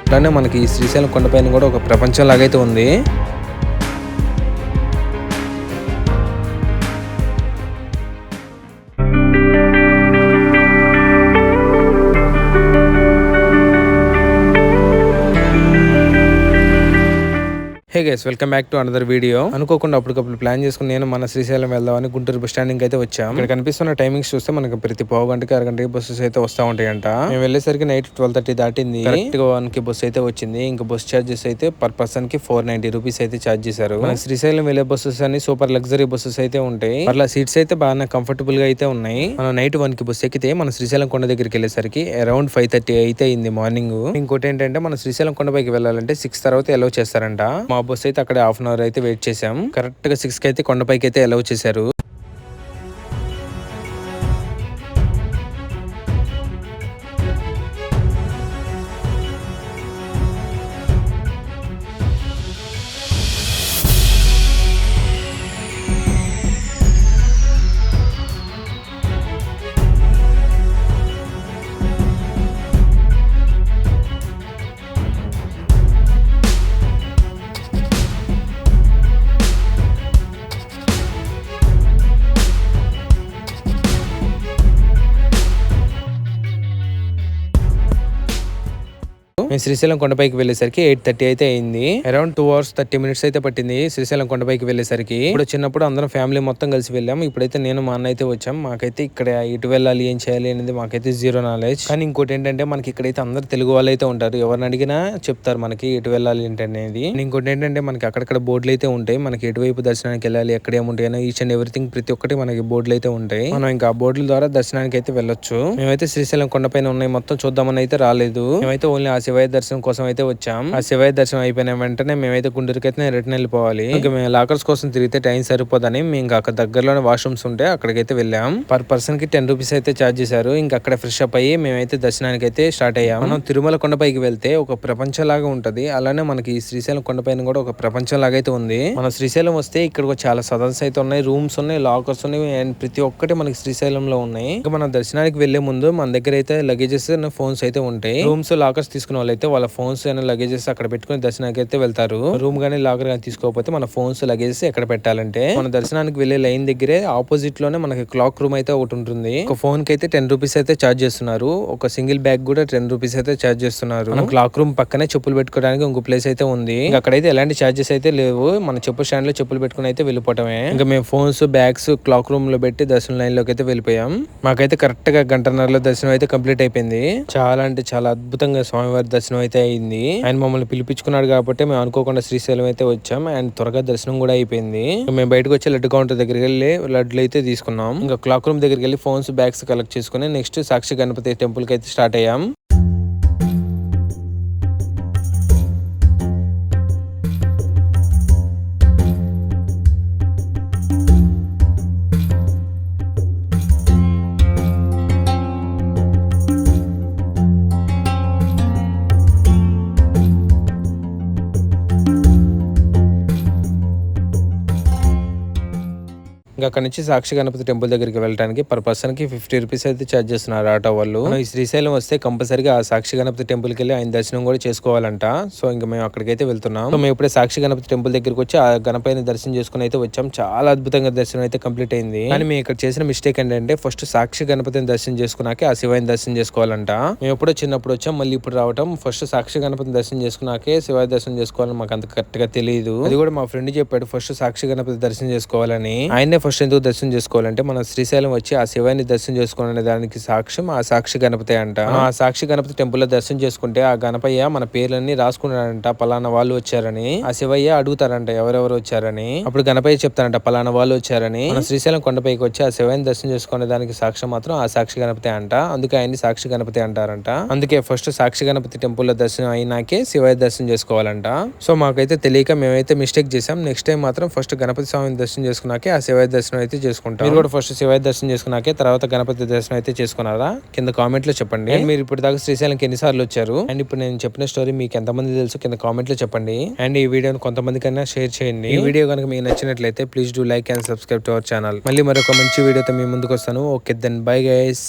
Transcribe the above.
అట్లానే మనకి ఈ శ్రీశైలం కొండపైన కూడా ఒక ప్రపంచం లాగైతే ఉంది. Hey guys, welcome back to another video. అనుకోకుండా అప్పటికప్పుడు ప్లాన్ చేసుకుని నేను మన శ్రీశైలం వెళ్దామని గుంటూరు బస్ స్టాండింగ్ అయితే వచ్చాం. ఇక్కడ కనిపిస్తున్న టైమింగ్స్ చూస్తే మనకి ప్రతి పావు గంటకి అరగంటకి బస్సెస్ అయితే వస్తా ఉంటాయంట. మేము వెళ్ళేసరికి నైట్ 12:30 దాటింది. కరెక్ట్ గా 1 కి బస్ అయితే వచ్చింది. ఇంకా బస్ చార్జెస్ అయితే పర్ పర్సన్ కి 490 రూపీస్ అయితే చార్జ్ చేశారు. మనకి శ్రీశైలం వెళ్లే బస్సెస్ అన్ని సూపర్ లగ్జరీ బస్సెస్ అయితే ఉంటాయి. అట్లా సీట్స్ అయితే బాగా కంఫర్టబుల్ గా అయితే ఉన్నాయి. మనం నైట్ 1 కి బస్ ఎక్కితే మన శ్రీశైలం కొండ దగ్గరికి వెళ్ళేసరికి అరౌండ్ 5:30 అయితే అయింది మార్నింగ్. ఇంకోటి ఏంటంటే మన శ్రీశైలం కొండపైకి వెళ్ళాలంటే 6 తర్వాత అలౌ చేస్తారంట. మా బస్ అయితే అక్కడ హాఫ్ అన్ అవర్ అయితే వెయిట్ చేసాం. కరెక్ట్ గా 6 కి అయితే కొండపైకి అయితే అలౌ చేశారు. మేము శ్రీశైలం కొండపైకి వెళ్ళేసరికి 8:30 అయితే అయింది. అరౌండ్ 2 hours 30 minutes అయితే పట్టింది శ్రీశైలం కొండపైకి వెళ్ళేసరికి. ఇప్పుడు చిన్నప్పుడు అందరం ఫ్యామిలీ మొత్తం కలిసి వెళ్ళాం. ఇప్పుడైతే నేను మా అన్న అయితే వచ్చాం. మాకైతే ఇక్కడ ఎటు వెళ్ళాలి, ఏం చేయాలి అనేది మాకైతే జీరో నాలెడ్జ్. కానీ ఇంకోటి ఏంటంటే మనకి ఇక్కడైతే అందరు తెలుగు వాళ్ళు అయితే ఉంటారు. ఎవరిని అడిగినా చెప్తారు మనకి ఎటు వెళ్ళాలి ఏంటనేది. ఇంకోటి ఏంటంటే మనకి అక్కడక్కడ బోర్డులు అయితే ఉంటాయి. మనకి ఎటువైపు దర్శనానికి వెళ్ళాలి, ఎక్కడ ఏముంటాయి, ఈచ్ అండ్ ఎవ్రీథింగ్ ప్రతి ఒక్కటి మనకి బోర్డులు అయితే ఉంటాయి. మనం ఇంకా ఆ బోర్డుల ద్వారా దర్శనానికి అయితే వెళ్ళొచ్చు. మేమైతే శ్రీశైలం కొండపైన ఉన్నాయి మొత్తం చూద్దామని అయితే రాలేదు. మేమైతే ఓన్లీ ఆ శివయ్య దర్శనం కోసం అయితే వచ్చాం. ఆ శివయ్య దర్శనం అయిపోయిన వెంటనే మేమైతే గుంటూరుకి అయితే రిటర్న్ వెళ్ళిపోవాలి. ఇంకా మేము లాకర్స్ కోసం తిరిగితే టైం సరిపోదని మేము అక్కడ దగ్గరలోనే వాష్రూమ్స్ ఉంటే అక్కడికైతే వెళ్ళాం. పర్ పర్సన్ కి 10 రూపీస్ అయితే ఛార్జ్ చేశారు. ఇంకా అక్కడ ఫ్రెష్ అప్ అయ్యి మేమైతే దర్శనానికి అయితే స్టార్ట్ అయ్యాం. మనం తిరుమల కొండపైకి వెళ్తే ఒక ప్రపంచం లాగా ఉంటది. అలానే మనకి ఈ శ్రీశైలం కొండపైన కూడా ఒక ప్రపంచం లాగా అయితే ఉంది. మన శ్రీశైలం వస్తే ఇక్కడ చాలా సదన్స్ అయితే ఉన్నాయి, రూమ్స్ ఉన్నాయి, లాకర్స్ ఉన్నాయి, అండ్ ప్రతి ఒక్కటి మనకి శ్రీశైలంలో ఉన్నాయి. ఇంకా మన దర్శనానికి వెళ్లే ముందు మన దగ్గర అయితే లగేజెస్ ఫోన్స్ అయితే ఉంటాయి. రూమ్స్ లాకర్స్ తీసుకున్న వాళ్ళైతే వాళ్ళ ఫోన్స్ అండ్ లగేజెస్ అక్కడ పెట్టుకుని దర్శనానికి అయితే వెళ్తారు. రూమ్ గానీ లాకర్ గానీ తీసుకోకపోతే మన ఫోన్స్ లగేజెస్ ఎక్కడ పెట్టాలంటే మన దర్శనానికి వెళ్లే లైన్ దగ్గరే ఆపోజిట్ లోనే మనకి క్లాక్ రూమ్ అయితే ఒకటి ఉంటుంది. ఒక ఫోన్ కి అయితే 10 రూపీస్ అయితే ఛార్జ్ చేస్తున్నారు. ఒక సింగిల్ బ్యాగ్ కూడా 10 రూపీస్ అయితే ఛార్జ్ చేస్తున్నారు. మన క్లాక్ రూమ్ పక్కనే చెప్పులు పెట్టుకోవడానికి ఇంకో ప్లేస్ అయితే ఉంది. అక్కడైతే ఎలాంటి ఛార్జెస్ అయితే లేవు. మన చెప్పు స్టాండ్ లో చెప్పులు పెట్టుకుని అయితే వెళ్ళిపోవటమే. ఇంకా మేము ఫోన్స్ బ్యాగ్స్ క్లాక్ రూమ్ లో పెట్టి దర్శనం లైన్ లోకి అయితే వెళ్ళిపోయాం. మాకైతే కరెక్ట్ గా గంటన్నరలో దర్శనం అయితే కంప్లీట్ అయిపోయింది. చాలా అంటే చాలా అద్భుతంగా స్వామివారి దర్శనం అయితే అయింది. ఆయన మమ్మల్ని పిలిపించుకున్నాడు కాబట్టి మేము అనుకోకుండా శ్రీశైలం అయితే వచ్చాం. అండ్ త్వరగా దర్శనం కూడా అయిపోయింది. మేము బయటకు వచ్చి లడ్డు కౌంటర్ దగ్గరికి వెళ్ళి లడ్లు అయితే తీసుకున్నాం. ఇంకా క్లాక్ రూమ్ దగ్గరికి వెళ్ళి ఫోన్స్ బ్యాగ్స్ కలెక్ట్ చేసుకుని నెక్స్ట్ సాక్షి గణపతి టెంపుల్ కి అయితే స్టార్ట్ అయ్యాం. ఇంకా అక్కడ నుంచి సాక్షి గణపతి టెంపుల్ దగ్గరికి వెళ్ళడానికి పర్ పర్సన్ కి 50 రూపీస్ అయితే ఛార్జ్ చేస్తున్నారు ఆటో వాళ్ళు. ఈ శ్రీశైలం వస్తే కంపల్సరీగా ఆ సాక్షి గణపతి టెంపుల్ కి వెళ్ళి ఆయన దర్శనం కూడా చేసుకోవాలంట. సో ఇంకా మేము అక్కడికైతే వెళ్తున్నాం. మేము ఇప్పుడే సాక్షి గణపతి టెంపుల్ దగ్గరికి వచ్చి ఆ గణపతిని దర్శనం చేసుకుని అయితే వచ్చాం. చాలా అద్భుతంగా దర్శనం అయితే కంప్లీట్ అయింది. కానీ మేము ఇక్కడ చేసిన మిస్టేక్ ఏంటంటే ఫస్ట్ సాక్షి గణపతిని దర్శనం చేసుకున్నాకే ఆ శివాయిని దర్శనం చేసుకోవాలంట. మేము ఎప్పుడో చిన్నప్పుడు వచ్చాం, మళ్ళీ ఇప్పుడు రావటం. ఫస్ట్ సాక్షి గణపతిని దర్శనం చేసుకున్నాకే శివాయి దర్శనం చేసుకోవాలని మాకు అంత కరెక్ట్ గా తెలియదు. అది కూడా మా ఫ్రెండ్ చెప్పాడు ఫస్ట్ సాక్షి గణపతి దర్శనం చేసుకోవాలని. ఆయనే ఫస్ట్ ఎందుకు దర్శనం చేసుకోవాలంటే మన శ్రీశైలం వచ్చి ఆ శివాన్ని దర్శనం చేసుకోవాలనే దానికి సాక్ష్యం ఆ సాక్షి గణపతి అంట. ఆ సాక్షి గణపతి టెంపుల్ లో దర్శనం చేసుకుంటే ఆ గణపయ్య మన పేర్లన్నీ రాసుకున్నాడంట. పలానా వాళ్ళు వచ్చారని. ఆ శివయ్య అడుగుతారంట ఎవరెవరు వచ్చారని. అప్పుడు గణపయ్య చెప్తారంట పలానా వాళ్ళు వచ్చారని. మన శ్రీశైలం కొండపైకి వచ్చి ఆ శివాన్ని దర్శనం చేసుకునే దానికి సాక్ష్యం మాత్రం ఆ సాక్షి గణపతి అంట. అందుకే ఆయన్ని సాక్షి గణపతి అంటారంట. అందుకే ఫస్ట్ సాక్షి గణపతి టెంపుల్ లో దర్శనం అయినాకే శివయ్య దర్శనం చేసుకోవాలంట. సో మాకైతే తెలియక మేమైతే మిస్టేక్ చేసాం. నెక్స్ట్ టైం మాత్రం ఫస్ట్ గణపతి స్వామిని దర్శనం చేసుకున్నాకే ఆ శివయ్య దర్శనం అయితే చేసుకుంటాం. మీరు కూడా ఫస్ట్ శివయ్య దర్శనం చేసుకున్నాకే తర్వాత గణపతి దర్శనం అయితే చేసుకున్నారా కింద కామెంట్ లో చెప్పండి. మీరు ఇప్పుడు దాకా శ్రీశైలంకి ఎన్నిసార్లు వచ్చారు అండ్ ఇప్పుడు నేను చెప్పిన స్టోరీ మీకు ఎంతమంది తెలుసు కింద కామెంట్ లో చెప్పండి. అండ్ ఈ వీడియోని కొంతమంది కన్నా షేర్ చేయండి. ఈ వీడియో కనుక మీకు నచ్చినట్లయితే please do like and subscribe to our channel. మళ్ళీ మరొక మంచి వీడియోతో మీ ముందుకు వస్తాను. Okay then bye guys.